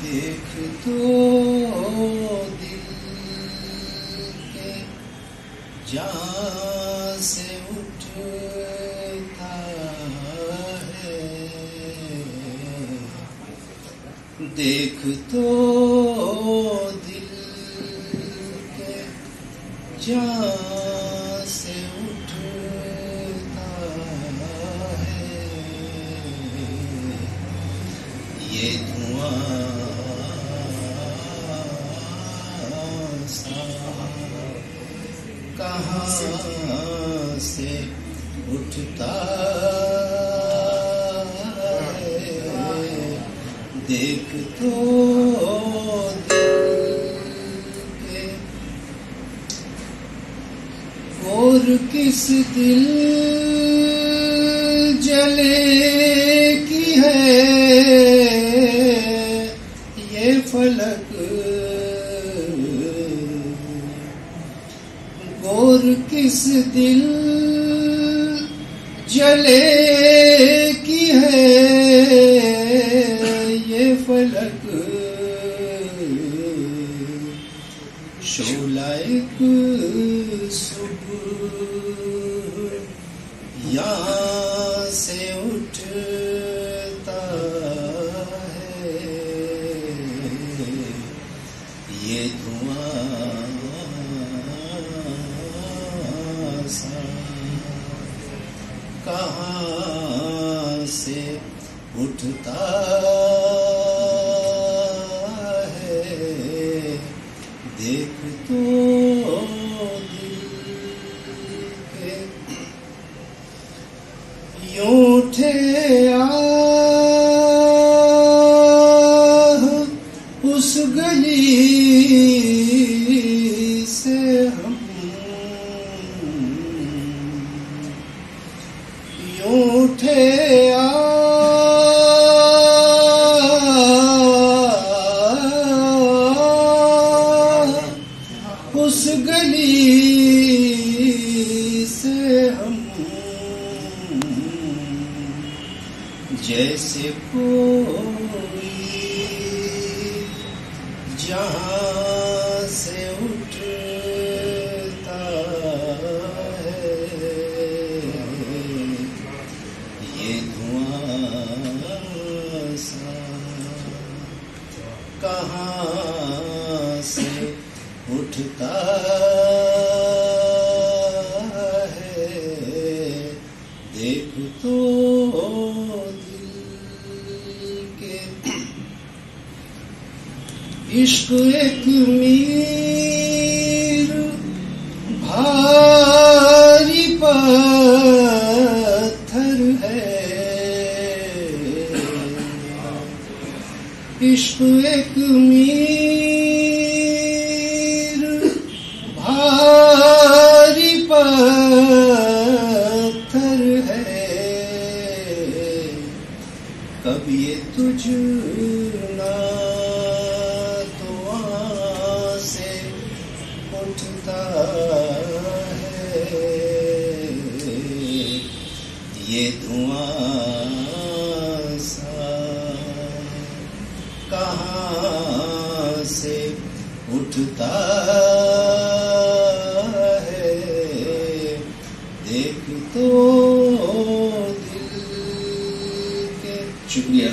देख तो दिल के जहाँ से उठता है, देख तो दिल के जहाँ से उठता है, ये धुआं सा कहाँ से उठता है, देख तो दिल के और किस दिल जले की है ये फलक, और किस दिल जले की है ये फलक, शोला एक सुबह यहाँ से उठता है, ये धुआं सा कहाँ से उठता है, देख तो दिल के यूं उठे उस गली से हम, यूं उठे उस गली से हम, जैसे कोई जहाँ से उठता है, ये धुआं सा कहाँ से उठता है, देख तो इश्क एक मीर भारी पत्थर है, इश्क एक मीर भारी पत्थर है, कभी ये तुझ ना उठता है, ये धुआं सा कहाँ से उठता है, देख तो दिल के। शुक्रिया।